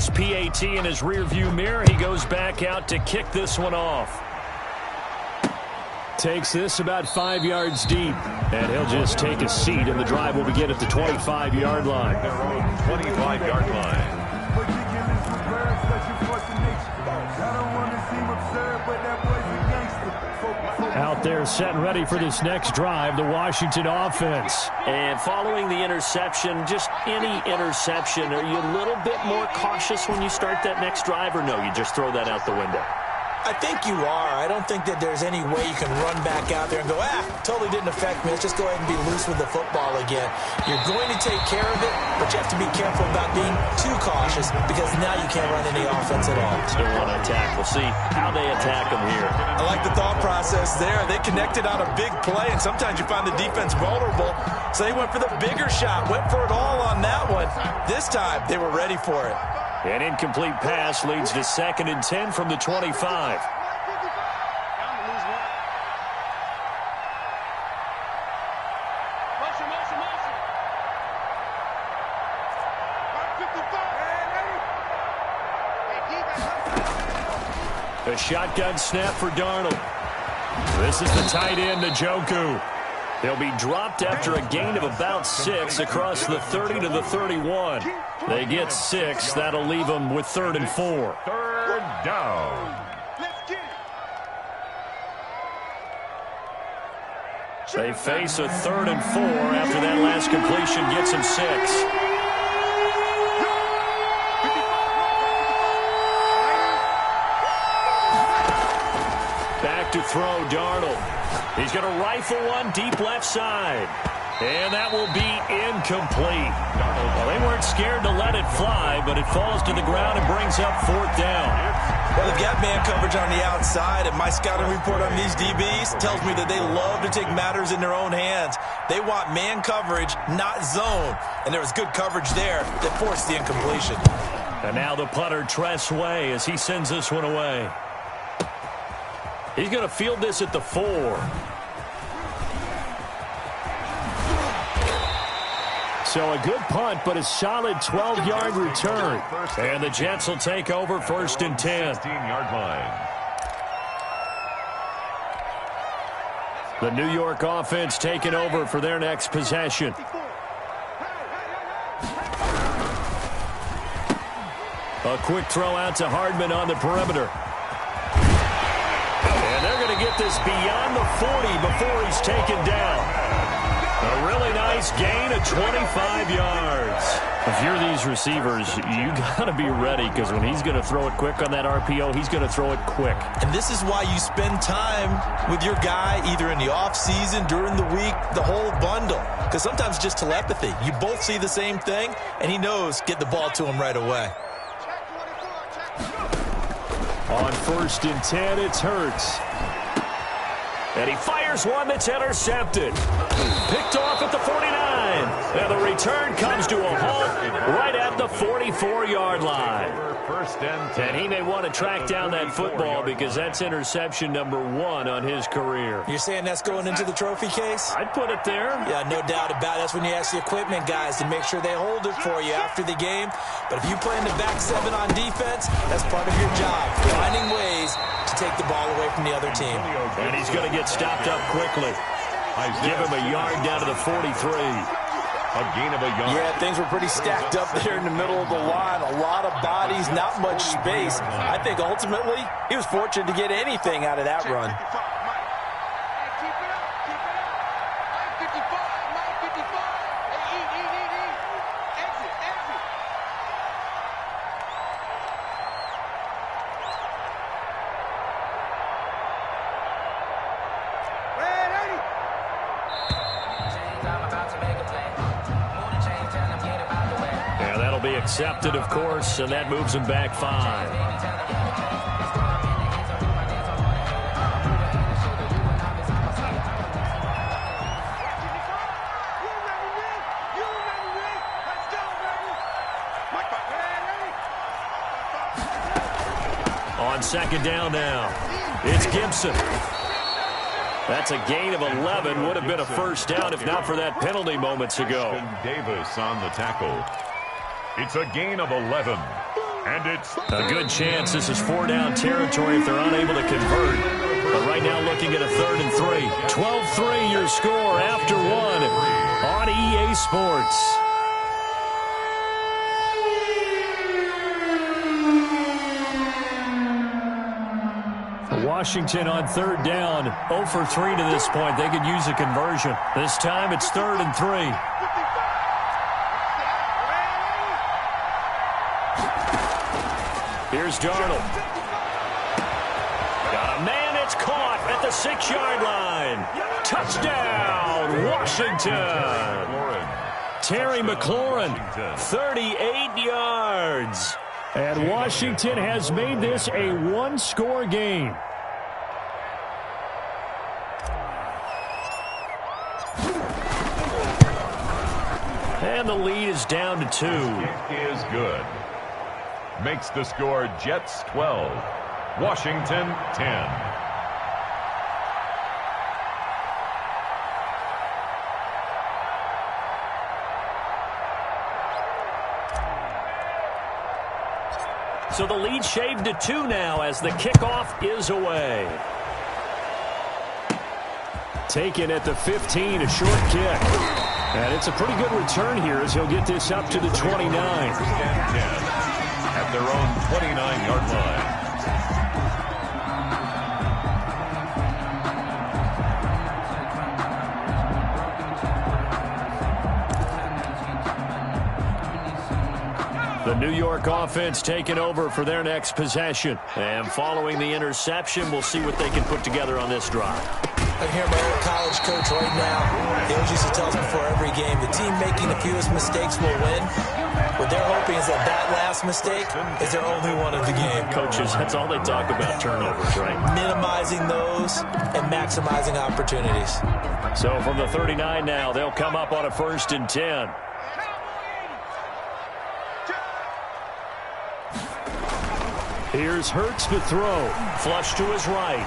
last PAT in his rearview mirror. He goes back out to kick this one off. Takes this about 5 yards deep, and he'll just take a seat, and the drive will begin at the 25-yard line. Their own 25-yard line. Out there set and ready for this next drive, the Washington offense. And following the interception, just any interception, are you a little bit more cautious when you start that next drive, or no, you just throw that out the window? I think you are. I don't think that there's any way you can run back out there and go, totally didn't affect me. Let's just go ahead and be loose with the football again. You're going to take care of it, but you have to be careful about being too cautious because now you can't run any offense at all. Still want to attack. We'll see how they attack them here. I like the thought process there. They connected on a big play, and sometimes you find the defense vulnerable, so they went for the bigger shot, went for it all on that one. This time, they were ready for it. An incomplete pass leads to 2nd and 10 from the 25. A shotgun snap for Darnold. This is the tight end, Njoku. They'll be dropped after a gain of about 6 across the 30 to the 31. They get 6. That'll leave them with 3rd and 4. Third down. They face a 3rd and 4 after that last completion gets them 6. Back to throw, Darnold. He's going to rifle one deep left side. And that will be incomplete. Well, they weren't scared to let it fly, but it falls to the ground and brings up 4th down. Well, they've got man coverage on the outside, and my scouting report on these DBs tells me that they love to take matters in their own hands. They want man coverage, not zone. And there was good coverage there that forced the incompletion. And now the punter, Tress Way, as he sends this one away. He's going to field this at the 4. So a good punt, but a solid 12-yard return. And the Jets will take over 1st and 10. 16-yard line. The New York offense taking over for their next possession. A quick throw out to Hardman on the perimeter. And they're going to get this beyond the 40 before he's taken down. A really nice gain of 25 yards. If you're these receivers, you got to be ready because when he's going to throw it quick on that RPO, he's going to throw it quick. And this is why you spend time with your guy either in the offseason, during the week, the whole bundle. Because sometimes it's just telepathy. You both see the same thing, and he knows get the ball to him right away. On 1st and 10, it's Hurts. And he fires one that's intercepted. Picked off at the 49. And the return comes to a halt right at the 44-yard line. First and 10. And he may want to track down that football because that's interception number 1 on his career. You're saying that's going into the trophy case? I'd put it there. Yeah, no doubt about it. That's when you ask the equipment guys to make sure they hold it for you after the game. But if you play in the back 7 on defense, that's part of your job, finding ways to take the ball away from the other team. And he's going to get stopped up quickly. Give him a yard down to the 43. A gain of a yard. Yeah, things were pretty stacked up there in the middle of the line. A lot of bodies, not much space. I think ultimately he was fortunate to get anything out of that run. Accepted, of course, and that moves him back 5. On 2nd down now, it's Gibson. That's a gain of 11. Would have been a first down if not for that penalty moments ago. Davis on the tackle. It's a gain of 11. And it's a good chance this is 4-down territory if they're unable to convert. But right now looking at a 3rd and 3. 12-3 your score after one on EA Sports. Washington on 3rd down, 0 for 3 to this point. They could use a conversion. This time it's 3rd and 3. Here's Darnold. Got a man, it's caught at the 6-yard line. Touchdown, Washington. Terry McLaurin, 38 yards. And Washington has made this a one-score game. And the lead is down to 2. Is good. Makes the score Jets 12, Washington 10. So the lead shaved to 2 now as the kickoff is away. Taken at the 15, a short kick. And it's a pretty good return here as he'll get this up to the 29. At their own 29-yard line. The New York offense taking over for their next possession. And following the interception, we'll see what they can put together on this drive. I hear my old college coach right now. He always used to tell us before every game, the team making the fewest mistakes will win. What they're hoping is that that last mistake is their only one of the game. Coaches, that's all they talk about, turnovers, right? Minimizing those and maximizing opportunities. So from the 39 now, they'll come up on a 1st and 10. Here's Hurts to throw. Flush to his right.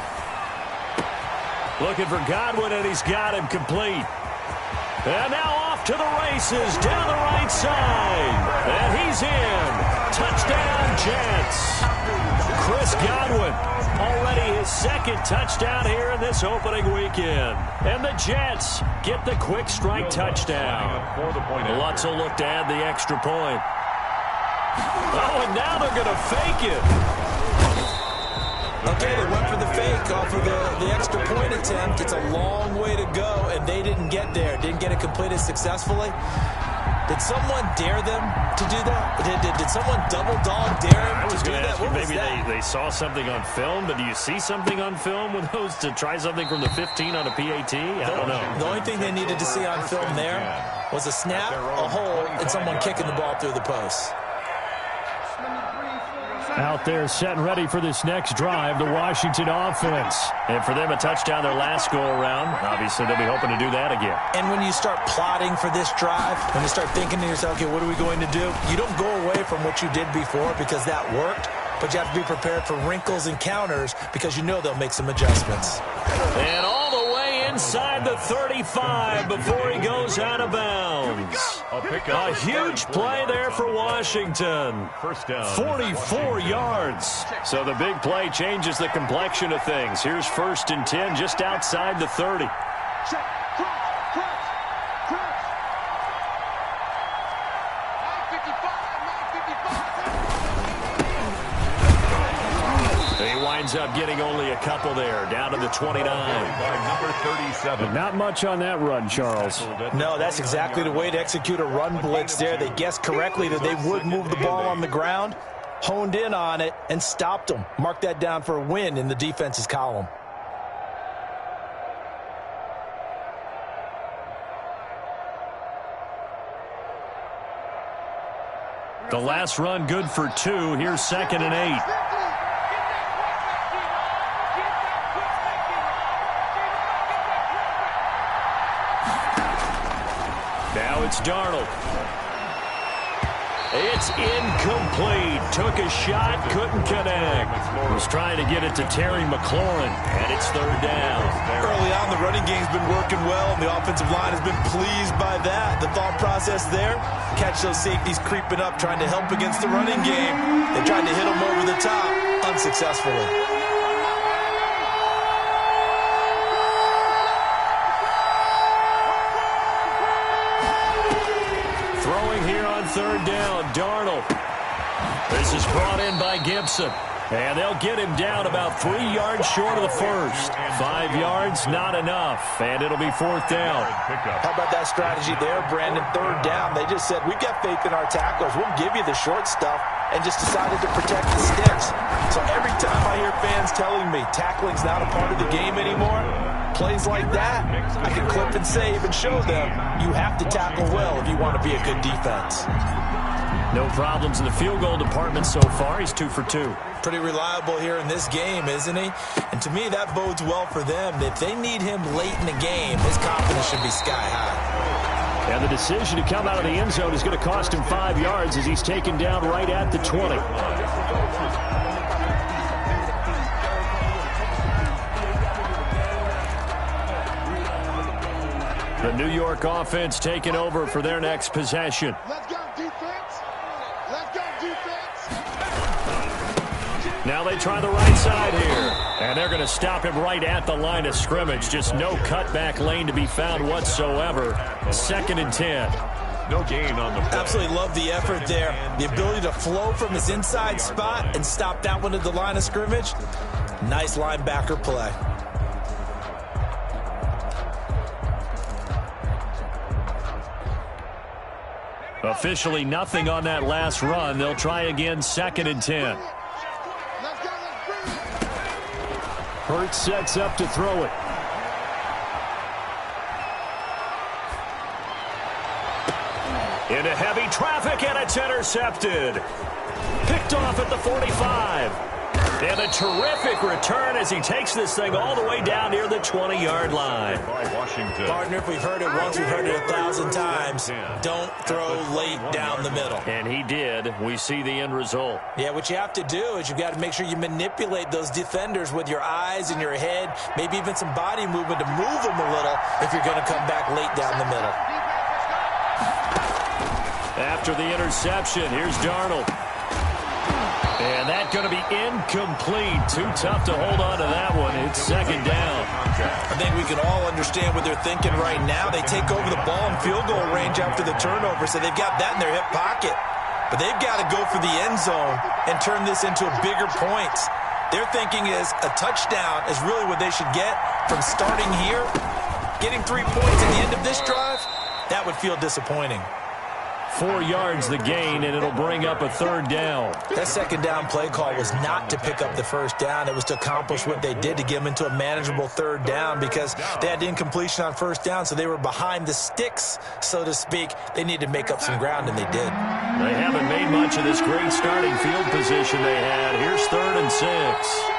Looking for Godwin, and he's got him complete. And now off to the races down the right side. And he's in. Touchdown, Jets. Chris Godwin, already his 2nd touchdown here in this opening weekend. And the Jets get the quick strike touchdown. Lutz will look to add the extra point. Oh, and now they're going to fake it. Okay, they went for the fake off of the extra point attempt. It's a long way to go, and they didn't get there. Didn't get it completed successfully. Did someone dare them to do that? Did someone double dog dare them to do that? What was that? They saw something on film, but do you see something on film with those to try something from the 15 on a PAT? I don't know. The only thing they needed to see on film there was a snap, a hole, and someone kicking the ball through the post. Out there set and ready for this next drive, the Washington offense. And for them, a touchdown their last go-around. Obviously, they'll be hoping to do that again. And when you start plotting for this drive, when you start thinking to yourself, okay, what are we going to do? You don't go away from what you did before because that worked, but you have to be prepared for wrinkles and counters because you know they'll make some adjustments. And all the way inside the 35 before he goes out of bounds. A huge play there for Washington. 44 yards. So the big play changes the complexion of things. Here's 1st and 10 just outside the 30. He winds up getting only a couple there, down to the 29. Number 37. Not much on that run, Charles. No, that's exactly the way to execute a run blitz there. They guessed correctly that they would move the ball on the ground, honed in on it, and stopped them. Mark that down for a win in the defense's column. The last run good for 2. Here's 2nd and 8. Now it's Darnold. It's incomplete. Took a shot, couldn't connect. Was trying to get it to Terry McLaurin, and it's 3rd down. Early on, the running game's been working well, and the offensive line has been pleased by that. The thought process there, catch those safeties creeping up, trying to help against the running game. They tried to hit him over the top unsuccessfully. Throwing here on third down, Darnold. This is brought in by Gibson. And they'll get him down about 3 yards short of the first. 5 yards, not enough. And it'll be fourth down. How about that strategy there, Brandon? Third down. They just said, we've got faith in our tackles. We'll give you the short stuff, and just decided to protect the sticks. So every time I hear fans telling me tackling's not a part of the game anymore, plays like that, I can clip and save and show them you have to tackle well if you want to be a good defense. No problems in the field goal department so far. He's 2 for 2. Pretty reliable here in this game, isn't he? And to me, that bodes well for them. If they need him late in the game, his confidence should be sky high. And the decision to come out of the end zone is going to cost him 5 yards as he's taken down right at the 20. The New York offense taking over for their next possession. Let's go, defense. Let's go, defense. Now they try the right side here. And they're going to stop him right at the line of scrimmage. Just no cutback lane to be found whatsoever. 2nd and 10. No gain on the play. Absolutely love the effort there. The ability to flow from his inside spot and stop that one at the line of scrimmage. Nice linebacker play. Officially nothing on that last run. They'll try again, 2nd and 10. Hurts sets up to throw it. Into heavy traffic, and it's intercepted. Picked off at the 45. And a terrific return as he takes this thing all the way down near the 20-yard line. By Washington. Partner, if we've heard it once, we've heard it 1,000 times. Don't throw late down the middle. And he did. We see the end result. Yeah, what you have to do is you've got to make sure you manipulate those defenders with your eyes and your head, maybe even some body movement to move them a little if you're going to come back late down the middle. After the interception, here's Darnold. And that's going to be incomplete. Too tough to hold on to that one. It's 2nd down. I think we can all understand what they're thinking right now. They take over the ball in field goal range after the turnover, so they've got that in their hip pocket. But they've got to go for the end zone and turn this into bigger points. Their thinking is a touchdown is really what they should get from starting here. Getting 3 points at the end of this drive, that would feel disappointing. 4 yards the gain, and it'll bring up a 3rd down. That 2nd down play call was not to pick up the 1st down. It was to accomplish what they did to get them into a manageable 3rd down because they had incompletion on 1st down, so they were behind the sticks, so to speak. They needed to make up some ground, and they did. They haven't made much of this great starting field position they had. Here's 3rd and 6.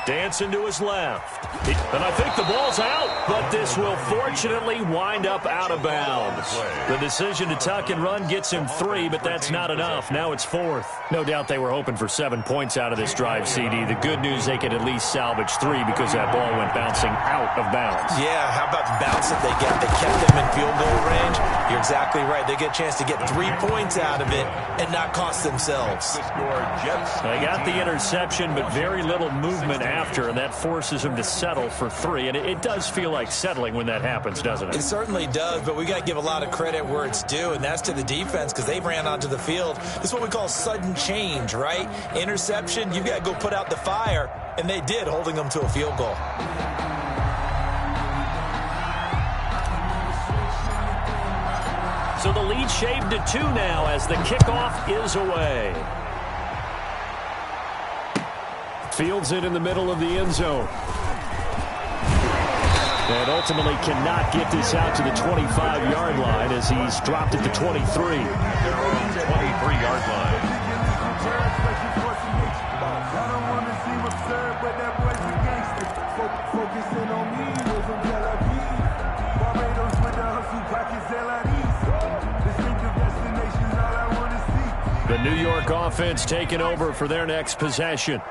Dancing to his left. And I think the ball's out, but this will fortunately wind up out of bounds. The decision to tuck and run gets him 3, but that's not enough. Now it's 4th. No doubt they were hoping for 7 points out of this drive, CD. The good news, they could at least salvage 3 because that ball went bouncing out of bounds. Yeah, how about the bounce that they get? They kept them in field goal range. You're exactly right. They get a chance to get 3 points out of it and not cost themselves. They got the interception, but very little movement after, and that forces them to settle for 3. And it does feel like settling when that happens, doesn't it? It certainly does, but we got to give a lot of credit where it's due, and that's to the defense because they ran onto the field. This is what we call sudden change, right? Interception, you've got to go put out the fire, and they did, holding them to a field goal. So the lead shaved to 2 now as the kickoff is away. Fields it in the middle of the end zone. And ultimately cannot get this out to the 25-yard line as he's dropped at the 23. Their own 23-yard line. The New York New York offense taking over for their next possession.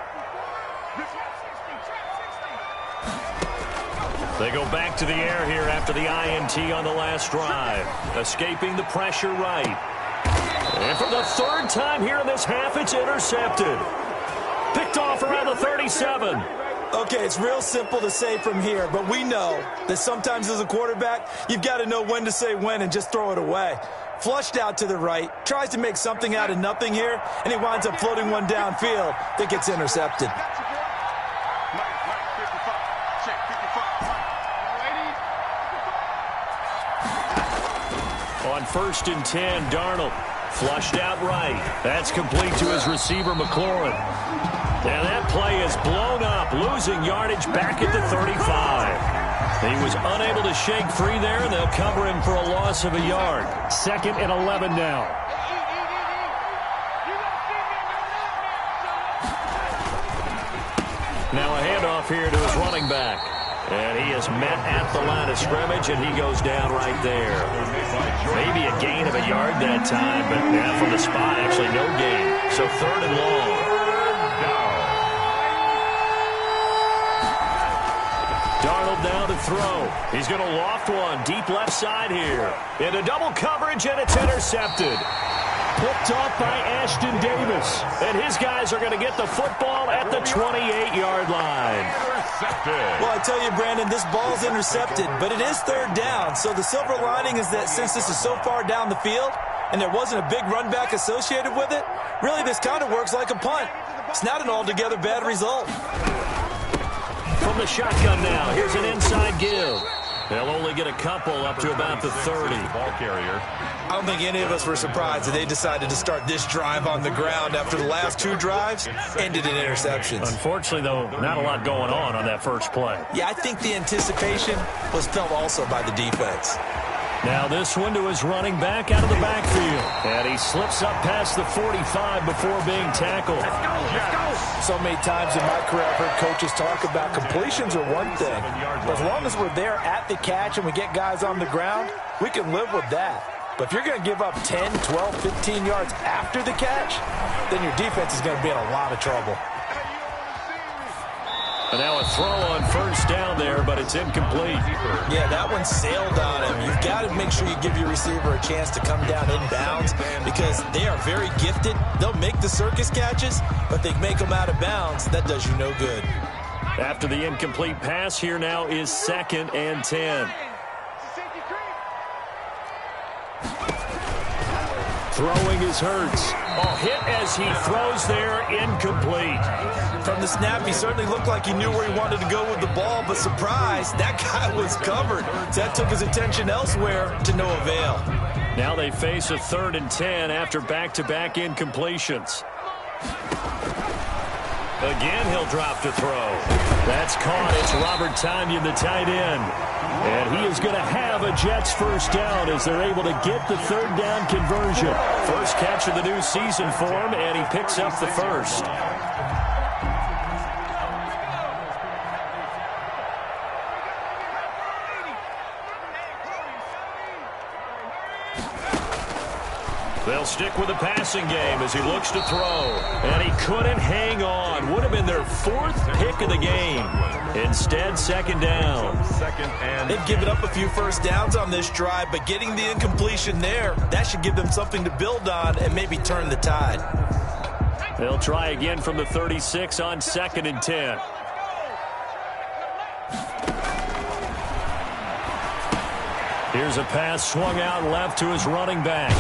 They go back to the air here after the INT on the last drive. Escaping the pressure right. And for the third time here in this half, it's intercepted. Picked off around the 37. Okay, it's real simple to say from here, but we know that sometimes as a quarterback, you've got to know when to say when and just throw it away. Flushed out to the right, tries to make something out of nothing here, and he winds up floating one downfield that gets intercepted. On 1st and 10, Darnold flushed out right. That's complete to his receiver, McLaurin. And that play is blown up, losing yardage back at the 35. He was unable to shake free there, and they'll cover him for a loss of a yard. 2nd and 11 now. Now a handoff here to his running back. And he is met at the line of scrimmage, and he goes down right there. Maybe a gain of a yard that time, but from the spot, actually no gain. So 3rd and long. Darnold down to throw. He's going to loft one deep left side here. Into double coverage, and it's intercepted. Picked off by Ashton Davis. And his guys are going to get the football at the 28-yard line. Well, I tell you, Brandon, this ball's intercepted, but it is 3rd down. So the silver lining is that since this is so far down the field and there wasn't a big run back associated with it, really this kind of works like a punt. It's not an altogether bad result. From the shotgun now, here's an inside give. They'll only get a couple up to about the 30. Ball carrier. I don't think any of us were surprised that they decided to start this drive on the ground after the last 2 drives ended in interceptions. Unfortunately, though, not a lot going on that first play. Yeah, I think the anticipation was felt also by the defense. Now this one to his running back out of the backfield. And he slips up past the 45 before being tackled. So many times in my career, I've heard coaches talk about completions are one thing. But as long as we're there at the catch and we get guys on the ground, we can live with that. But if you're going to give up 10, 12, 15 yards after the catch, then your defense is going to be in a lot of trouble. And now a throw on 1st down there, but it's incomplete. Yeah, that one sailed on him. You've got to make sure you give your receiver a chance to come down inbounds because they are very gifted. They'll make the circus catches, but they make them out of bounds. That does you no good. After the incomplete pass, here now is 2nd and 10. Throwing is Hurts. Oh, hit as he throws there, incomplete. From the snap, he certainly looked like he knew where he wanted to go with the ball, but surprise, that guy was covered. That took his attention elsewhere to no avail. Now they face a 3rd and 10 after back-to-back incompletions. Again, he'll drop to throw. That's caught. It's Robert Tonyan, the tight end. And he is going to have a Jets 1st down as they're able to get the 3rd down conversion. First catch of the new season for him, and he picks up the 1st. They'll stick with the passing game as he looks to throw. And he couldn't hang on. Would have been their 4th pick of the game. Instead, 2nd down. They've given up a few 1st downs on this drive, but getting the incompletion there, that should give them something to build on and maybe turn the tide. They'll try again from the 36 on 2nd and 10. Here's a pass swung out left to his running back.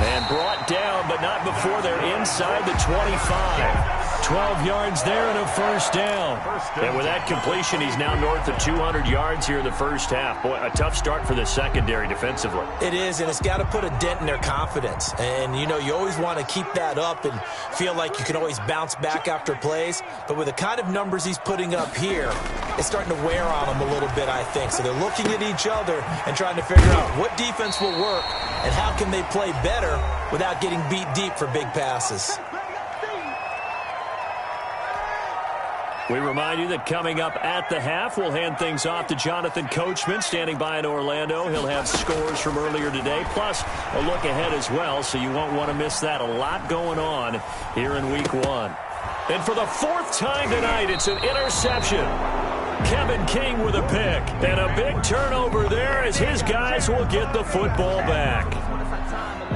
And brought down, but not before they're inside the 25. 12 yards there and a 1st down. And with that completion, he's now north of 200 yards here in the 1st half. Boy, a tough start for the secondary defensively. It is, and it's got to put a dent in their confidence. And, you know, you always want to keep that up and feel like you can always bounce back after plays. But with the kind of numbers he's putting up here, it's starting to wear on them a little bit, I think. So they're looking at each other and trying to figure out what defense will work and how can they play better without getting beat deep for big passes. We remind you that coming up at the half, we'll hand things off to Jonathan Coachman, standing by in Orlando. He'll have scores from earlier today, plus a look ahead as well, so you won't want to miss that. A lot going on here in Week 1. And for the 4th time tonight, it's an interception. Kevin King with a pick. And a big turnover there as his guys will get the football back.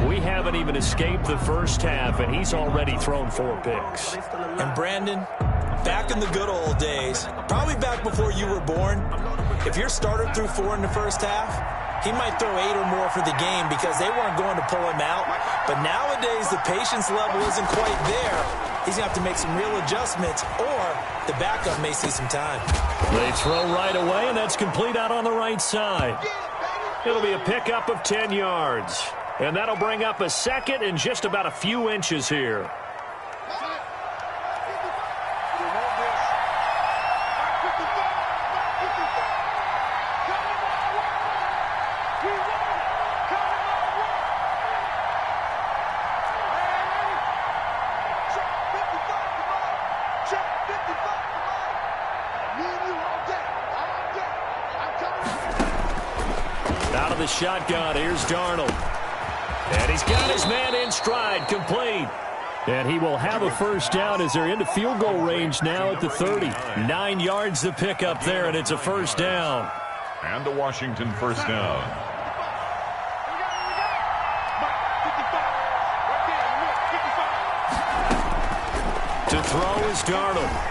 We haven't even escaped the first half, and he's already thrown 4 picks. And Brandon, back in the good old days, probably back before you were born, if your starter threw 4 in the first half, he might throw 8 or more for the game because they weren't going to pull him out. But nowadays, the patience level isn't quite there. He's going to have to make some real adjustments, or the backup may see some time. They throw right away, and that's complete out on the right side. It'll be a pickup of 10 yards. And that'll bring up a second and just about a few inches here. Out of the shotgun, here's Darnold. And he's got his man in stride, complete. And he will have a first down as they're into field goal range now at the 30. 9 yards to pick up there, and it's a first down. And a Washington first down. To throw is Darnold.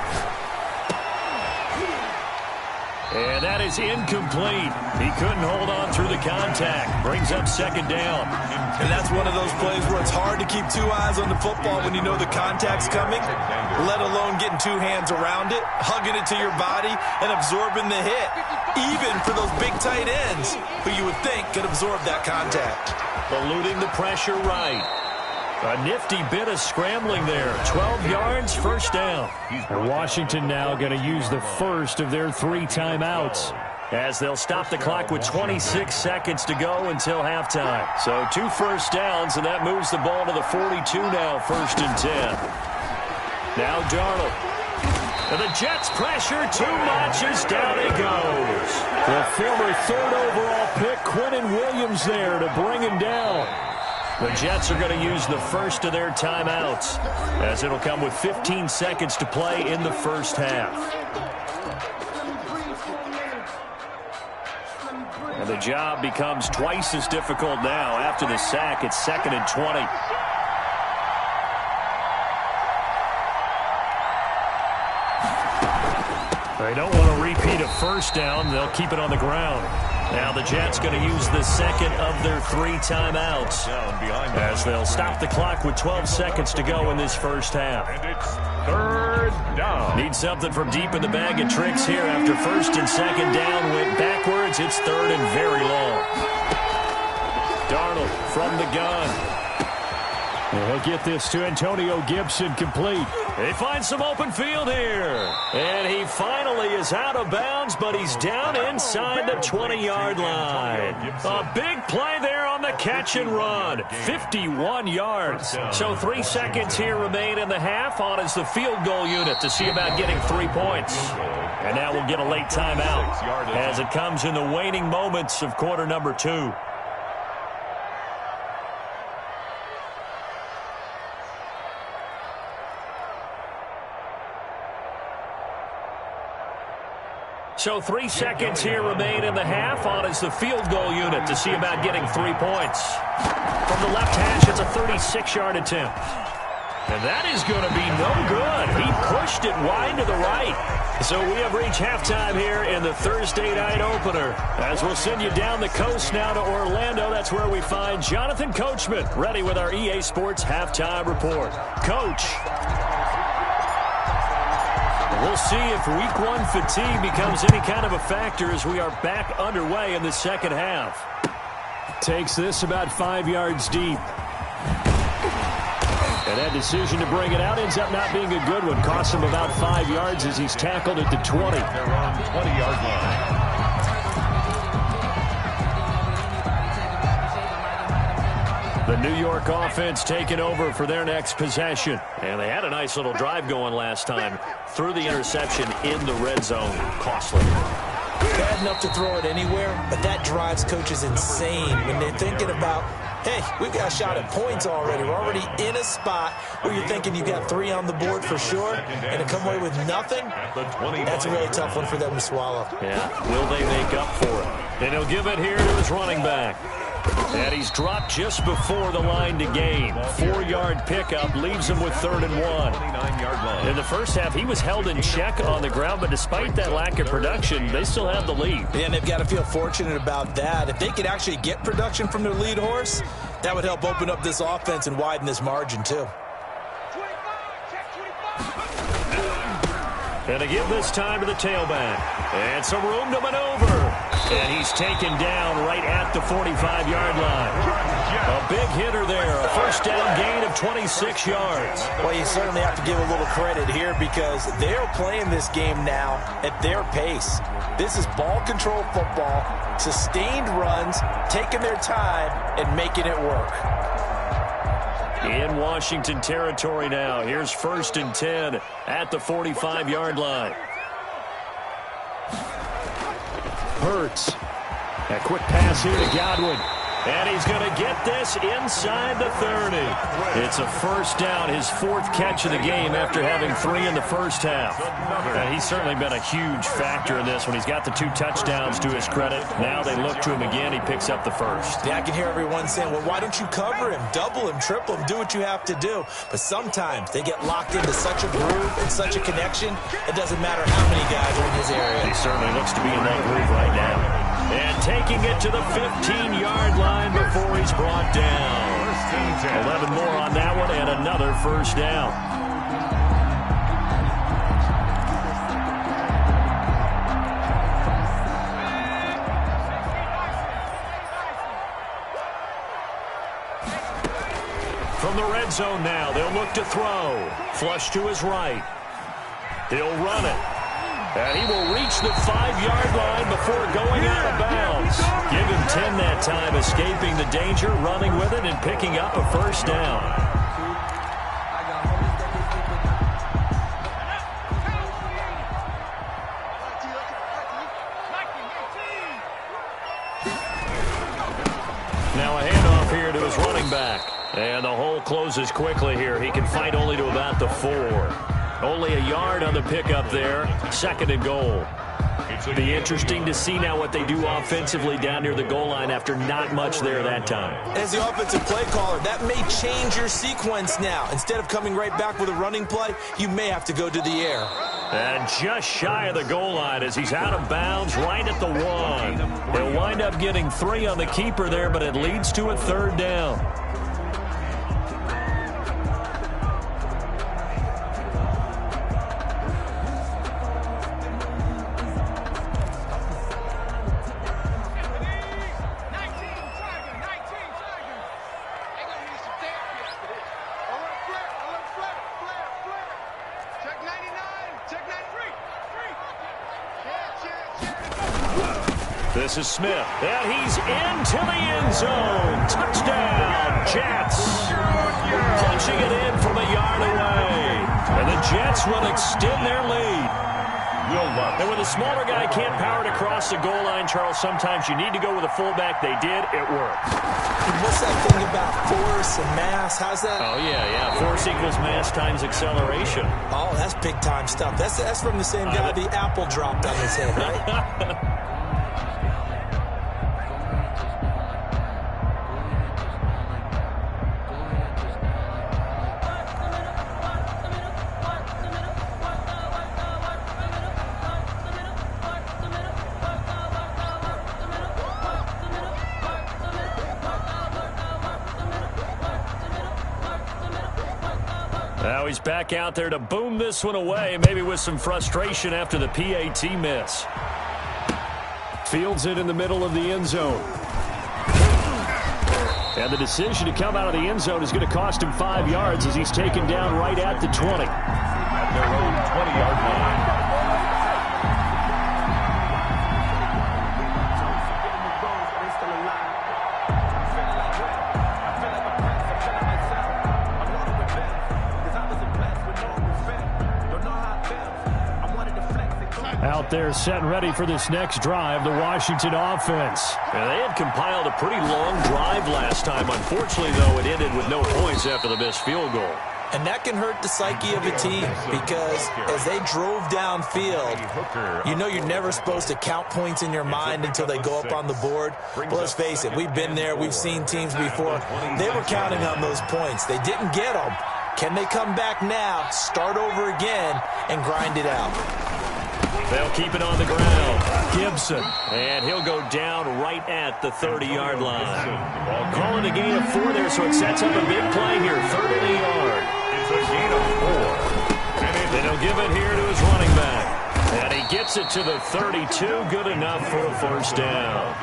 And that is incomplete. He couldn't hold on through the contact. Brings up second down. And that's one of those plays where it's hard to keep 2 eyes on the football when you know the contact's coming, let alone getting 2 hands around it, hugging it to your body, and absorbing the hit. Even for those big tight ends who you would think could absorb that contact. Eluding the pressure right. A nifty bit of scrambling there. 12 yards, first down. And Washington now going to use the first of their 3 timeouts, as they'll stop the clock with 26 seconds to go until halftime. So 2 first downs, and that moves the ball to the 42 now, 1st and 10. Now Darnold. And the Jets pressure too much as down he goes. The former 3rd overall pick, Quinnen Williams, there to bring him down. The Jets are going to use the first of their timeouts, as it'll come with 15 seconds to play in the first half. And the job becomes twice as difficult now. After the sack, it's 2nd and 20. They don't want to repeat a first down. They'll keep it on the ground. Now the Jets going to use the second of their 3 timeouts, as they'll stop the clock with 12 seconds to go in this first half. And it's 3rd down. Need something from deep in the bag of tricks here. After 1st and 2nd down went backwards, it's 3rd and very long. Darnold from the gun. He'll get this to Antonio Gibson, complete. He finds some open field here. And he finally is out of bounds, but he's down inside the 20-yard line. A big play there on the catch and run. 51 yards. So 3 seconds here remain in the half. On is the field goal unit to see about getting 3 points. And now we'll get a late timeout as it comes in the waning moments of quarter number 2. So 3 seconds here remain in the half. On is the field goal unit to see about getting 3 points. From the left hash, it's a 36-yard attempt. And that is going to be no good. He pushed it wide to the right. So we have reached halftime here in the Thursday night opener. As we'll send you down the coast now to Orlando, that's where we find Jonathan Coachman, ready with our EA Sports halftime report. Coach. We'll see if Week 1 fatigue becomes any kind of a factor as we are back underway in the second half. Takes this about 5 yards deep. And that decision to bring it out ends up not being a good one. Costs him about 5 yards as he's tackled at the 20. They're on the 20-yard line. The New York offense taking over for their next possession. And they had a nice little drive going last time. Threw the interception in the red zone. Costly. Bad enough to throw it anywhere, but that drives coaches insane when they're thinking about, hey, we've got a shot at points already. We're already in a spot where you're thinking you got 3 on the board for sure, and to come away with nothing, that's a really tough one for them to swallow. Yeah, will they make up for it? And he'll give it here to his running back. And he's dropped just before the line to gain. 4-yard pickup leaves him with 3rd and 1. In the first half, he was held in check on the ground, but despite that lack of production, they still have the lead. Yeah, and they've got to feel fortunate about that. If they could actually get production from their lead horse, that would help open up this offense and widen this margin too. And to give this time to the tailback. And some room to maneuver. And he's taken down right at the 45-yard line. A big hitter there. A first down gain of 26 yards. Well, you certainly have to give a little credit here because they're playing this game now at their pace. This is ball control football, sustained runs, taking their time, and making it work. In Washington territory now. Here's 1st and 10 at the 45-yard line. Hurts. A quick pass here to Godwin. And he's going to get this inside the 30. It's a first down, his 4th catch of the game after having 3 in the first half. And he's certainly been a huge factor in this when he's got the 2 touchdowns to his credit. Now they look to him again. He picks up the 1st. Yeah, I can hear everyone saying, well, why don't you cover him, double him, triple him, do what you have to do. But sometimes they get locked into such a groove and such a connection, it doesn't matter how many guys are in his area. He certainly looks to be in that groove right now. And taking it to the 15-yard line before he's brought down. 11 more on that one and another first down. From the red zone now, they'll look to throw. Flush to his right. He'll run it. And he will reach the 5-yard line before going out of bounds. Give him 10 that time, escaping the danger, running with it, and picking up a first down. Now a handoff here to his running back. And the hole closes quickly here. He can fight only to about the 4. Only a yard on the pickup there. 2nd and goal. Be interesting to see now what they do offensively down near the goal line after not much there that time. As the offensive play caller, that may change your sequence now. Instead of coming right back with a running play, you may have to go to the air. And just shy of the goal line as he's out of bounds right at the 1. He'll wind up getting 3 on the keeper there, but it leads to a 3rd down. This is Smith, and he's into the end zone. Touchdown, Jets. Punching it in from a yard away. And the Jets will extend their lead. And when the smaller guy can't power it across the goal line, Charles, sometimes you need to go with a fullback. They did. It worked. What's that thing about force and mass? How's that? Oh, yeah. Force equals mass times acceleration. Oh, that's big-time stuff. That's from the same guy the apple dropped on his head, right? Now he's back out there to boom this one away, maybe with some frustration after the PAT miss. Fields it in the middle of the end zone. And the decision to come out of the end zone is going to cost him 5 yards as he's taken down right at the 20. At their own 20-yard line. Out there set and ready for this next drive, the Washington offense. And they had compiled a pretty long drive last time. Unfortunately, though, it ended with no points after the missed field goal. And that can hurt the psyche of a team because as they drove downfield, you know you're never supposed to count points in your mind until they go up on the board. But let's face it, we've been there. We've seen teams before. They were counting on those points. They didn't get them. Can they come back now, start over again, and grind it out? They'll keep it on the ground. Gibson. And he'll go down right at the 30-yard line. Calling a gain of 4 there, so it sets up a big play here. 3rd and a yard. It's a gain of 4. Then he'll give it here to his running back. And he gets it to the 32. Good enough for a first down.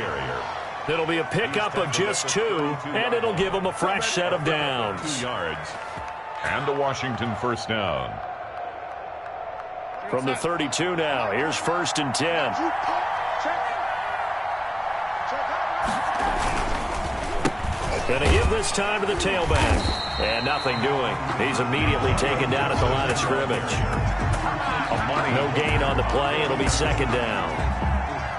It'll be a pickup of just 2, and it'll give him a fresh set of downs. 2 yards. And a Washington first down. From the 32 now, here's 1st and 10. Going to give this time to the tailback. And nothing doing. He's immediately taken down at the line of scrimmage. No gain on the play. It'll be 2nd down.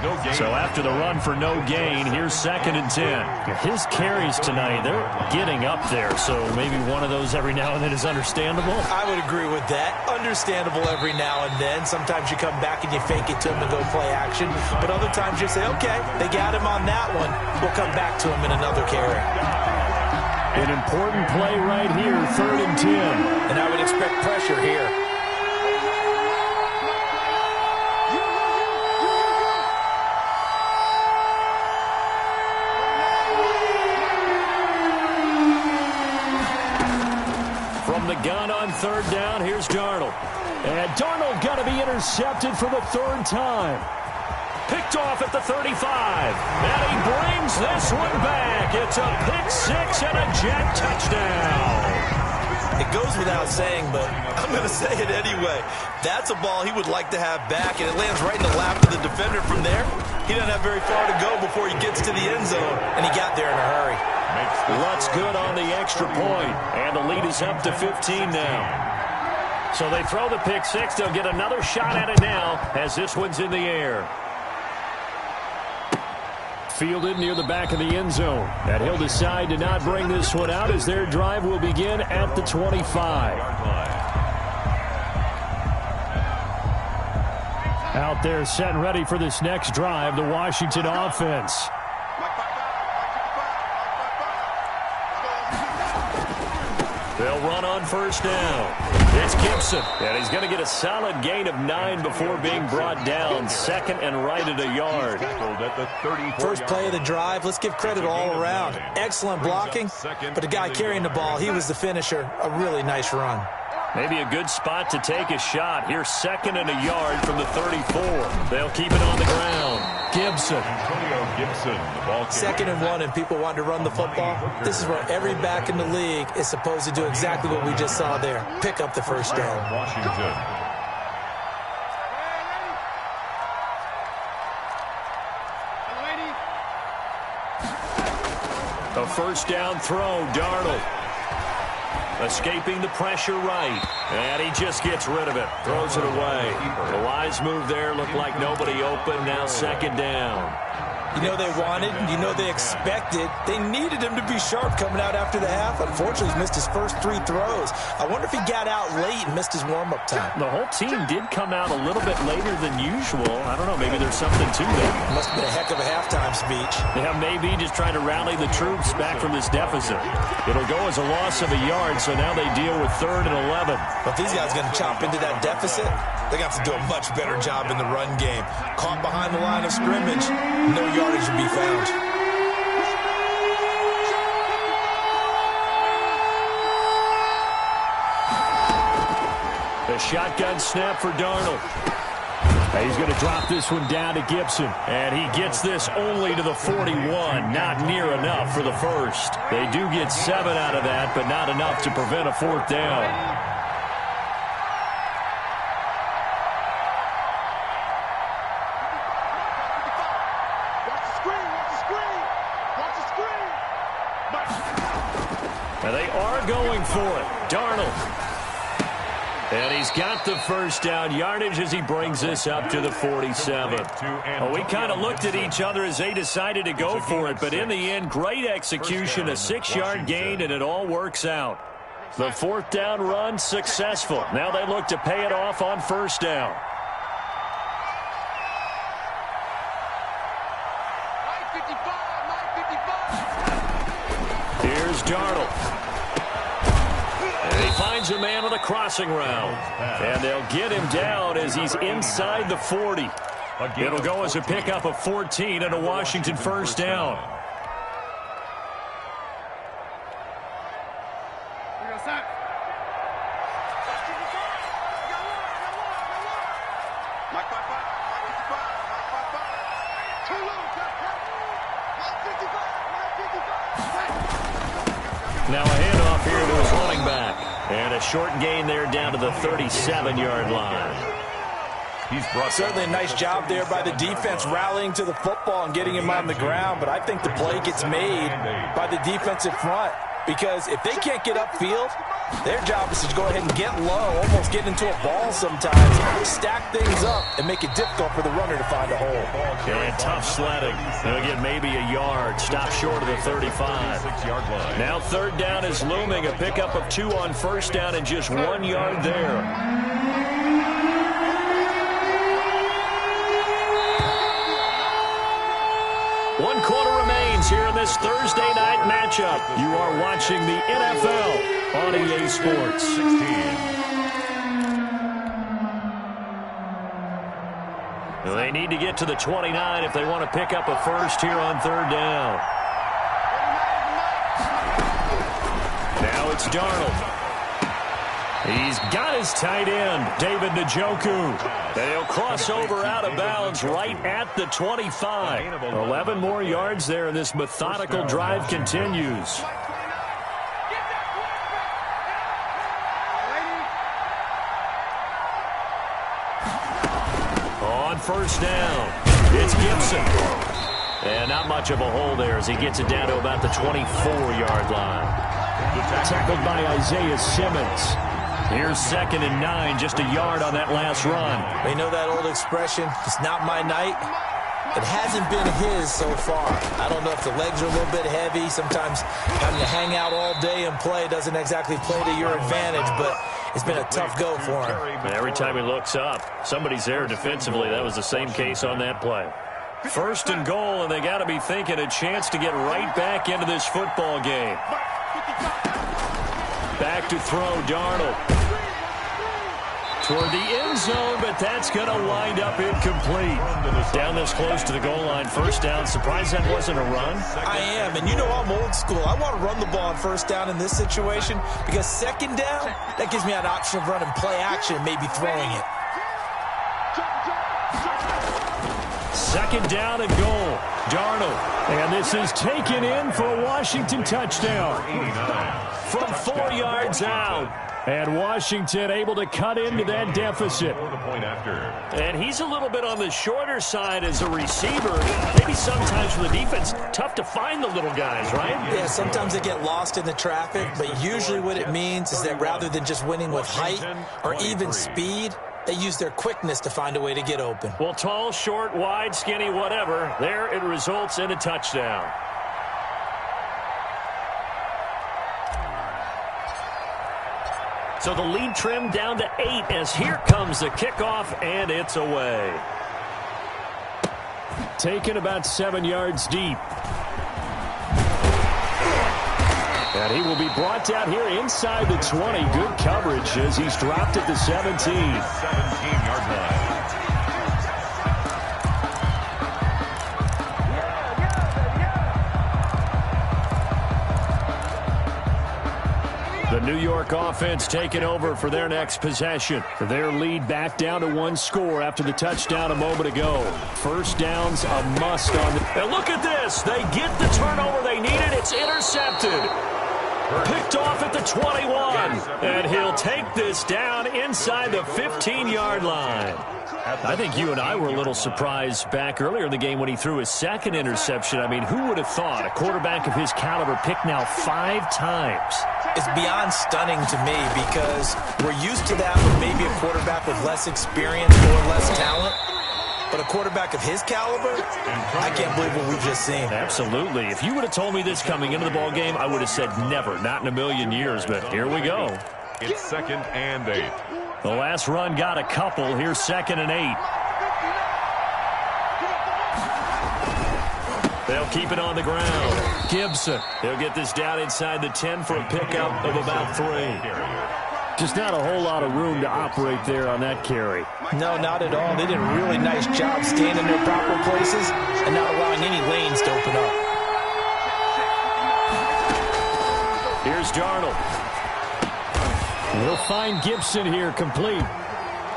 No gain. So after the run for no gain, here's 2nd and 10. His carries tonight, they're getting up there, so maybe one of those every now and then is understandable. I would agree with that. Understandable every now and then. Sometimes you come back and you fake it to him and go play action. But other times you say, okay, they got him on that one. We'll come back to him in another carry. An important play right here, 3rd and 10. And I would expect pressure here. From the gun on 3rd down, here's Darnold. And Darnold going to be intercepted for the 3rd time. Picked off at the 35. And he brings this one back. It's a pick-6 and a jet touchdown. It goes without saying, but I'm going to say it anyway. That's a ball he would like to have back, and it lands right in the lap of the defender from there. He doesn't have very far to go before he gets to the end zone, and he got there in a hurry. Lutz good on the extra point, and the lead is up to 15 now. So they throw the pick-6. They'll get another shot at it now as this one's in the air. Fielded near the back of the end zone. And he'll decide to not bring this one out as their drive will begin at the 25. Out there set and ready for this next drive, the Washington offense. They'll run on 1st down. It's Gibson, and he's going to get a solid gain of 9 before being brought down. 2nd and right at a yard. First play of the drive, let's give credit all around. Excellent blocking, but the guy carrying the ball, he was the finisher. A really nice run. Maybe a good spot to take a shot. Here's 2nd and a yard from the 34. They'll keep it on the ground. Gibson. 2nd and 1, and people want to run the football. This is where every back in the league is supposed to do exactly what we just saw there. Pick up the first down. Washington. A first down throw, Darnold. Escaping the pressure right. And he just gets rid of it. Throws it away. The wise move there. Looked like nobody open. Now 2nd down. You know they wanted, you know they expected. They needed him to be sharp coming out after the half. Unfortunately, he's missed his first 3 throws. I wonder if he got out late and missed his warm-up time. The whole team did come out a little bit later than usual. I don't know, maybe there's something to that. Must have been a heck of a halftime speech. Yeah, maybe just trying to rally the troops back from this deficit. It'll go as a loss of a yard, so now they deal with 3rd and 11. But these guys going to chop into that deficit. They're going to have to do a much better job in the run game. Caught behind the line of scrimmage, no yardage to be found. The shotgun snap for Darnold. He's going to drop this one down to Gibson. And he gets this only to the 41. Not near enough for the first. They do get 7 out of that, but not enough to prevent a 4th down. And they are going for it. Darnold. And he's got the first down yardage as he brings this up to the 47. Well, we kind of looked at each other as they decided to go for it, but in the end, great execution, a 6-yard gain, and it all works out. The fourth down run successful. Now they look to pay it off on first down. Here's Darnold. And he finds a man with a crossing route. And they'll get him down as he's inside the 40. It'll go as a pickup of 14 and a Washington first down. Now a handoff here to his running back. And a short gain there down to the 37-yard line. Certainly a nice job there by the defense rallying to the football and getting him on the ground. But I think the play gets made by the defensive front. Because if they can't get upfield, their job is to go ahead and get low, almost get into a ball sometimes, stack things up, and make it difficult for the runner to find a hole. And tough sledding. They'll get maybe a yard. Stop short of the 35. Now third down is looming. A pickup of 2 on first down and just 1 yard there. One quarter remains here in this Thursday night matchup. You are watching the NFL on EA Sports. 16. They need to get to the 29 if they want to pick up a first here on third down. Now it's Darnold. He's got his tight end, David Njoku. And he'll cross over out of bounds right at the 25. 11 more yards there, and this methodical drive continues. On first down, it's Gibson. And not much of a hole there as he gets it down to about the 24-yard line. Tackled by Isaiah Simmons. Here's 2nd and 9, just a yard on that last run. They know that old expression, it's not my night. It hasn't been his so far. I don't know if the legs are a little bit heavy. Sometimes having to hang out all day and play doesn't exactly play to your advantage, but it's been a tough go for him. And every time he looks up, somebody's there defensively. That was the same case on that play. First and goal, and they got to be thinking a chance to get right back into this football game. Back to throw, Darnold. Toward the end zone, but that's going to wind up incomplete. Down this close to the goal line, first down. Surprised that wasn't a run? I am, and you know I'm old school. I want to run the ball on first down in this situation because second down, that gives me an option of running play action and maybe throwing it. Second down and goal. Darnold. And this is taken in for a Washington touchdown. From 4 yards out. And Washington able to cut into that deficit. And he's a little bit on the shorter side as a receiver. Maybe sometimes for the defense, tough to find the little guys, right? Yeah, sometimes they get lost in the traffic, but usually what it means is that rather than just winning with height or even speed, they use their quickness to find a way to get open. Well, tall, short, wide, skinny, whatever, there it results in a touchdown. So the lead trimmed down to 8 as here comes the kickoff, and it's away. Taken about 7 yards deep. And he will be brought down here inside the 20. Good coverage as he's dropped at the 17. 17-yard line. The New York offense taking over for their next possession. Their lead back down to 1 score after the touchdown a moment ago. First down's a must on the... And look at this. They get the turnover they needed. It's intercepted. Picked off at the 21. And he'll take this down inside the 15-yard line. I think you and I were a little surprised back earlier in the game when he threw his second interception. I mean, who would have thought a quarterback of his caliber picked now 5 times? It's beyond stunning to me because we're used to that with maybe a quarterback with less experience or less talent. But a quarterback of his caliber, I can't believe what we've just seen. Absolutely. If you would have told me this coming into the ball game, I would have said never, not in a million years. But here we go. It's 2nd and 8. The last run got a couple. Here's 2nd and 8. They'll keep it on the ground. Gibson. He'll get this down inside the 10 for a pickup of about 3. Just not a whole lot of room to operate there on that carry. No, not at all. They did a really nice job staying in their proper places and not allowing any lanes to open up. Here's Darnold. He'll find Gibson here complete.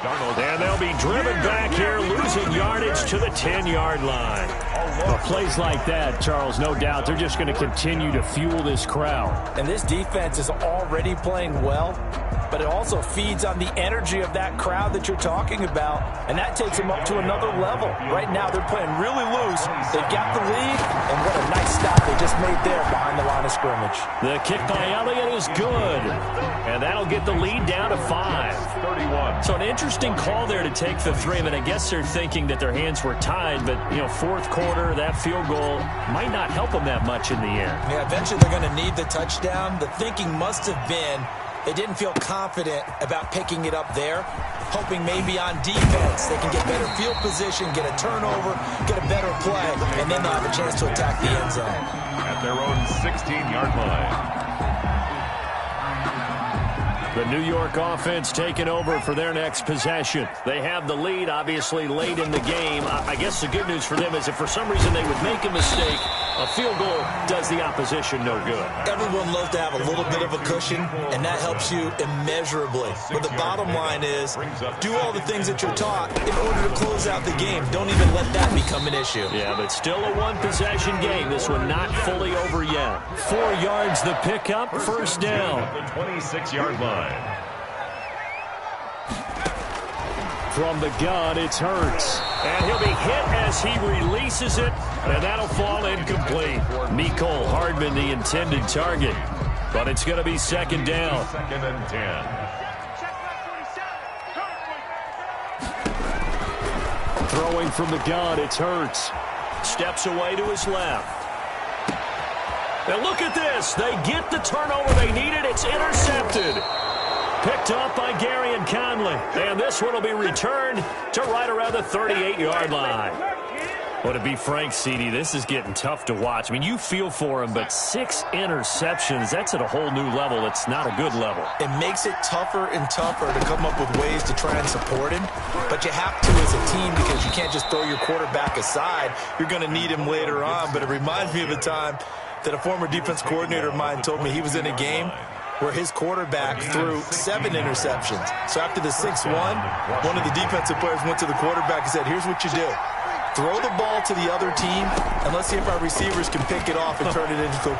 And they'll be driven back here, losing yardage to the 10-yard line. Well, plays like that, Charles, no doubt, they're just going to continue to fuel this crowd. And this defense is already playing well, but it also feeds on the energy of that crowd that you're talking about, and that takes them up to another level. Right now, they're playing really loose. They've got the lead, and what a nice stop they just made there behind the line of scrimmage. The kick by Elliott is good, and that'll get the lead down to 5. 31. So an interesting call there to take the 3. I mean, I guess they're thinking that their hands were tied, but, you know, 4th quarter, that field goal might not help them that much in the end. Yeah, eventually they're going to need the touchdown. The thinking must have been they didn't feel confident about picking it up there, hoping maybe on defense they can get better field position, get a turnover, get a better play, and then they'll have a chance to attack the end zone. At their own 16-yard line. The New York offense taking over for their next possession. They have the lead, obviously, late in the game. I guess the good news for them is if for some reason they would make a mistake, a field goal does the opposition no good. Everyone loves to have a little bit of a cushion, and that helps you immeasurably. But the bottom line is, do all the things that you're taught in order to close out the game. Don't even let that become an issue. Yeah, but still a one-possession game. This one not fully over yet. 4 yards the pickup, 1st down. The 26-yard line. From the gun, it's Hurts. And he'll be hit as he releases it, and that'll fall incomplete. Mecole Hardman, the intended target. But it's going to be 2nd down. 2nd and 10. Throwing from the gun, it's Hurts. Steps away to his left. Now look at this. They get the turnover they needed. It's intercepted. Picked up by Gary and Conley. And this one will be returned to right around the 38-yard line. Well, to be frank, CD, this is getting tough to watch. I mean, you feel for him, but 6 interceptions, that's at a whole new level. It's not a good level. It makes it tougher and tougher to come up with ways to try and support him. But you have to as a team because you can't just throw your quarterback aside. You're going to need him later on. But it reminds me of a time that a former defense coordinator of mine told me he was in a game where his quarterback threw 7 interceptions. So after the 6-1, one of the defensive players went to the quarterback and said, here's what you do. Throw the ball to the other team, and let's see if our receivers can pick it off and turn it into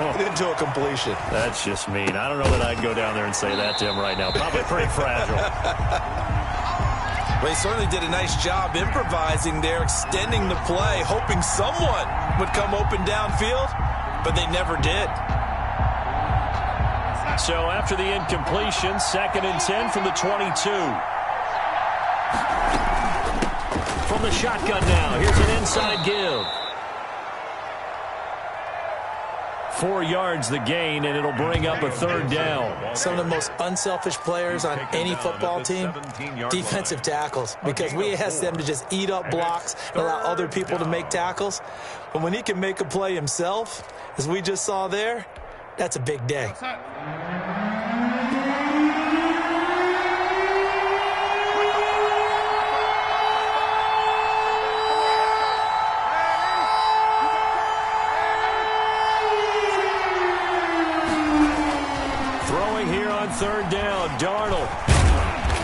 a completion. That's just mean. I don't know that I'd go down there and say that to him right now. Probably pretty fragile. Well, he certainly did a nice job improvising there, extending the play, hoping someone would come open downfield, but they never did. So after the incompletion, 2nd and 10 from the 22. From the shotgun now, here's an inside give. 4 yards the gain, and it'll bring up a 3rd down. Some of the most unselfish players on any football team, defensive tackles, because we ask them to just eat up blocks and allow other people to make tackles. But when he can make a play himself, as we just saw there, that's a big day. Throwing here on 3rd down, Darnold.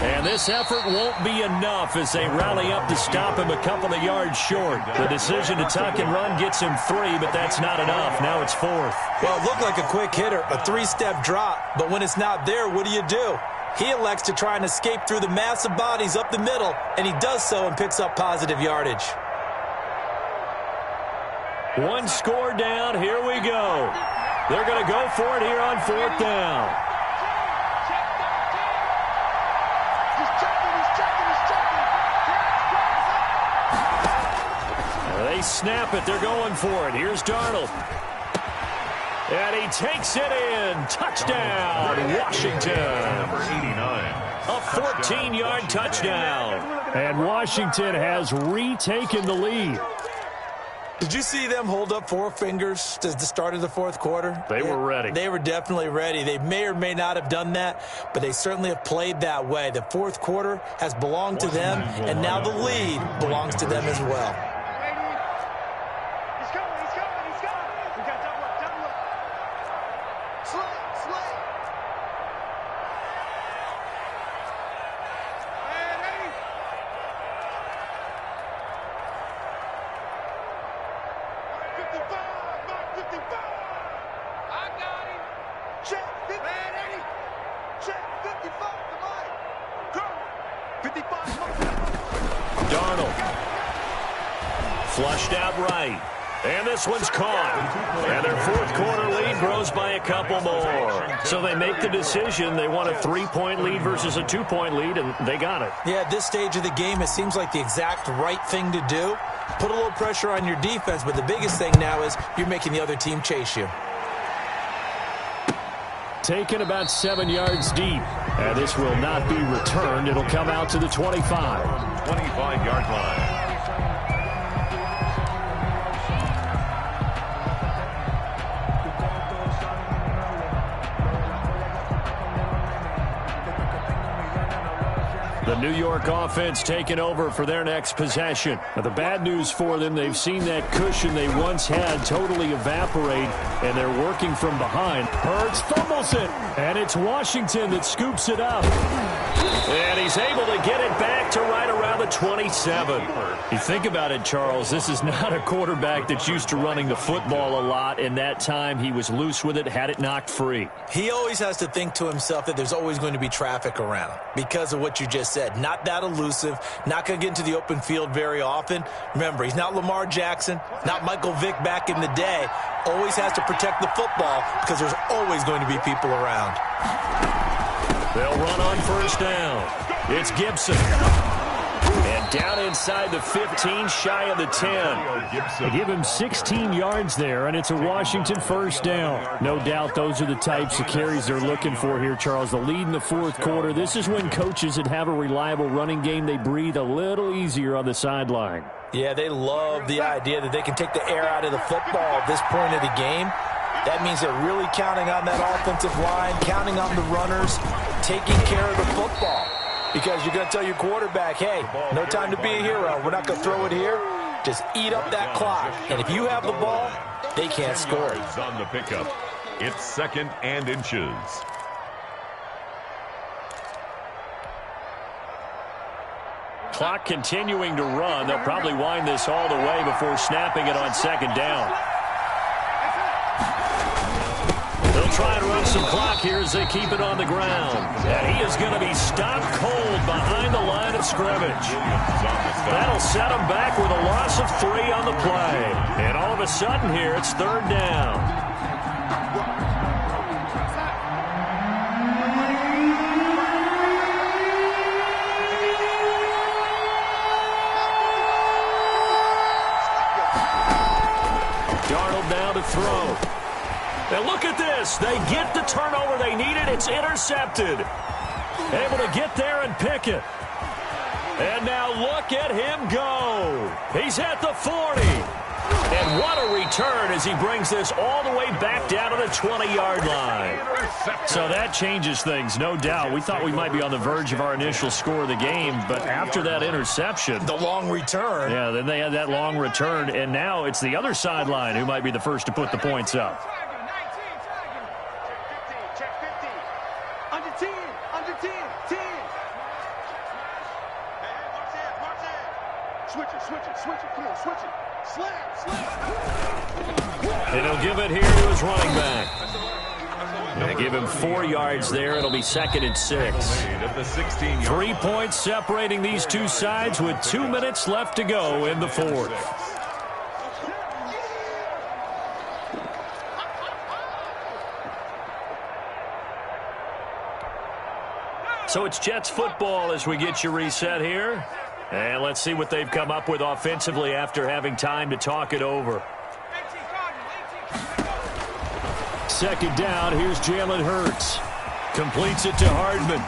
And this effort won't be enough as they rally up to stop him a couple of yards short. The decision to tuck and run gets him 3, but that's not enough. Now it's 4th. Well, it looked like a quick hitter, a 3-step drop. But when it's not there, what do? He elects to try and escape through the massive bodies up the middle, and he does so and picks up positive yardage. 1 score down. Here we go. They're going to go for it here on 4th down. They snap it. They're going for it. Here's Darnold. And he takes it in. Touchdown, Washington. Number 89. A 14-yard touchdown. And Washington has retaken the lead. Did you see them hold up 4 fingers at the start of the 4th quarter? They were ready. They were definitely ready. They may or may not have done that, but they certainly have played that way. The 4th quarter has belonged to them, and now the lead belongs to them as well. Darnold. Flushed out right. And this one's caught. And their 4th quarter lead grows by a couple more. So they make the decision. They want a 3-point lead versus a 2-point lead, and they got it. Yeah, at this stage of the game, it seems like the exact right thing to do. Put a little pressure on your defense, but the biggest thing now is you're making the other team chase you. Taken about 7 yards deep. And this will not be returned. It'll come out to the 25. 25-yard line. The New York offense taking over for their next possession. Now, the bad news for them, they've seen that cushion they once had totally evaporate, and they're working from behind. Hurts fumbles it, and it's Washington that scoops it up. And he's able to get it back to right around the 27. You think about it, Charles, this is not a quarterback that's used to running the football a lot, and that time he was loose with it, had it knocked free. He always has to think to himself that there's always going to be traffic around because of what you just said. Not that elusive, not going to get into the open field very often. Remember, he's not Lamar Jackson, not Michael Vick back in the day. Always has to protect the football because there's always going to be people around. They'll run on 1st down. It's Gibson. And down inside the 15, shy of the 10. They give him 16 yards there, and it's a Washington 1st down. No doubt those are the types of carries they're looking for here, Charles. The lead in the 4th quarter. This is when coaches that have a reliable running game, they breathe a little easier on the sideline. Yeah, they love the idea that they can take the air out of the football at this point of the game. That means they're really counting on that offensive line, counting on the runners, taking care of the football. Because you're going to tell your quarterback, hey, no time to be a hero. We're not going to throw it here. Just eat up that clock. And if you have the ball, they can't score. On the pickup, it's 2nd and inches. Clock continuing to run. They'll probably wind this all the way before snapping it on 2nd down. They'll try and run some clock here as they keep it on the ground. And he is going to be stopped cold behind the line of scrimmage. That'll set him back with a loss of 3 on the play. And all of a sudden here, it's 3rd down. Darnold now to throw. Now look at this. They get the turnover they needed. It's intercepted. Able to get there and pick it. And now look at him go. He's at the 40. And what a return as he brings this all the way back down to the 20-yard line. So that changes things, no doubt. We thought we might be on the verge of our initial score of the game, but after that interception, the long return. Yeah, then they had that long return, and now it's the other sideline who might be the first to put the points up. Switch it. Come on, switch it. Slam. And he'll give it here to his running back. They give him 4 yards there. It'll be 2nd and 6. 3 points separating these two sides with 2 minutes left to go in the 4th. So it's Jets football as we get you reset here. And let's see what they've come up with offensively after having time to talk it over. 2nd down. Here's Jalen Hurts. Completes it to Hardman.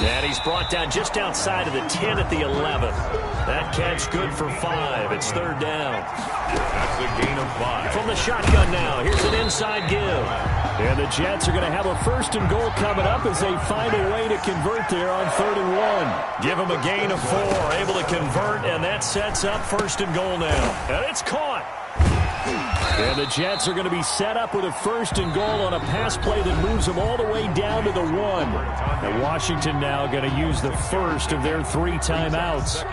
And he's brought down just outside of the 10 at the 11. That catch good for 5. It's 3rd down. That's a gain of 5. From the shotgun now. Here's an inside give. And the Jets are going to have a 1st and goal coming up as they find a way to convert there on 3rd and 1. Give them a gain of 4. Able to convert, and that sets up 1st and goal now. And it's caught. And the Jets are going to be set up with a 1st and goal on a pass play that moves them all the way down to the 1. And Washington now going to use the 1st of their 3 timeouts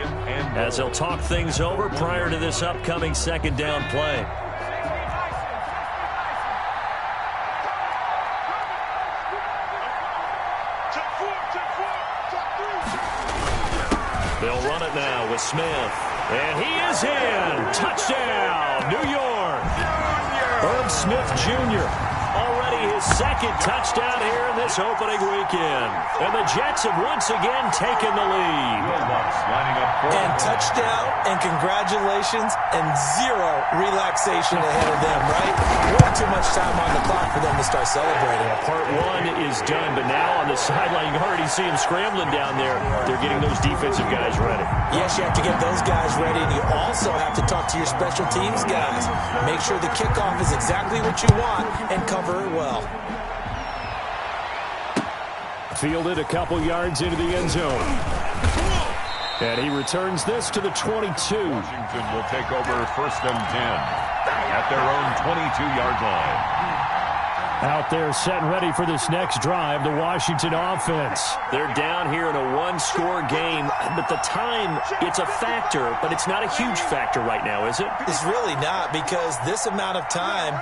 as they'll talk things over prior to this upcoming 2nd down play. They'll run it now with Smith. And he is in. Touchdown, New York. Irv Smith Jr. already his 2nd touchdown here in this opening weekend. And the Jets have once again taken the lead. And touchdown and congratulations and 0 relaxation ahead of them, right? Way too much time on the clock for them to start celebrating. Part 1 is done, but now on the sideline, you already see them scrambling down there. They're getting those defensive guys ready. Yes, you have to get those guys ready, and you also have to talk to your special teams guys. Make sure the kickoff is exactly what you want and cover it well. Fielded a couple yards into the end zone. And he returns this to the 22. Washington will take over 1st and 10 at their own 22-yard line. Out there set and ready for this next drive, the Washington offense. They're down here in a 1-score game, but the time, it's a factor, but it's not a huge factor right now, is it? It's really not, because this amount of time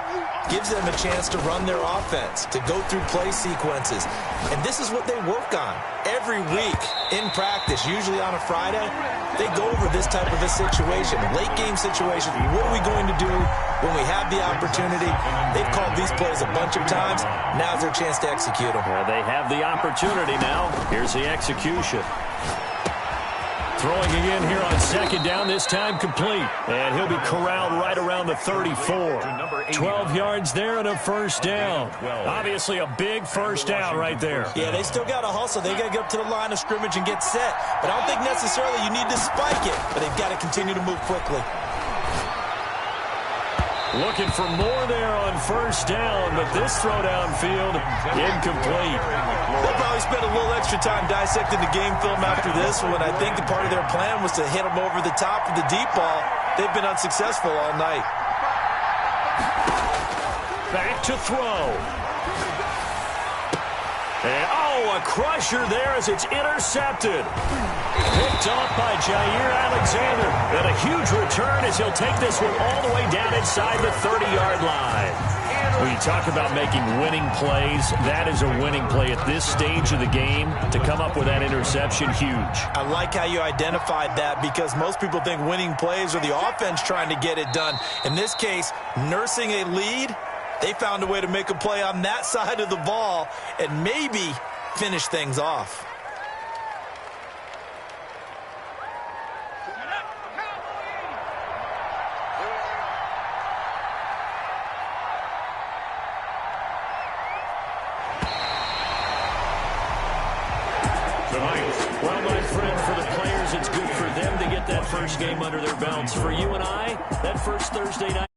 gives them a chance to run their offense, to go through play sequences. And this is what they work on every week in practice, usually on a Friday. They go over this type of a situation, late game situation. What are we going to do when we have the opportunity? They've called these plays a bunch of times. Now's their chance to execute them. Well, they have the opportunity now. Here's the execution. Throwing again here on 2nd down, this time complete. And he'll be corralled right around the 34. 12 yards there and a 1st down. Obviously a big 1st down right there. Yeah, they still got to hustle. They got to get up to the line of scrimmage and get set. But I don't think necessarily you need to spike it. But they've got to continue to move quickly. Looking for more there on 1st down, but this throw downfield, incomplete. They'll probably spend a little extra time dissecting the game film after this one. I think the part of their plan was to hit them over the top of the deep ball. They've been unsuccessful all night. Back to throw. And, a crusher there as it's intercepted. Picked off by Jair Alexander. And a huge return as he'll take this one all the way down inside the 30-yard line. When you talk about making winning plays, that is a winning play at this stage of the game. To come up with that interception, huge. I like how you identified that, because most people think winning plays are the offense trying to get it done. In this case, nursing a lead, they found a way to make a play on that side of the ball and maybe finish things off. Tonight, well, my friend, for the players, it's good for them to get that first game under their belts. For you and I, that first Thursday night.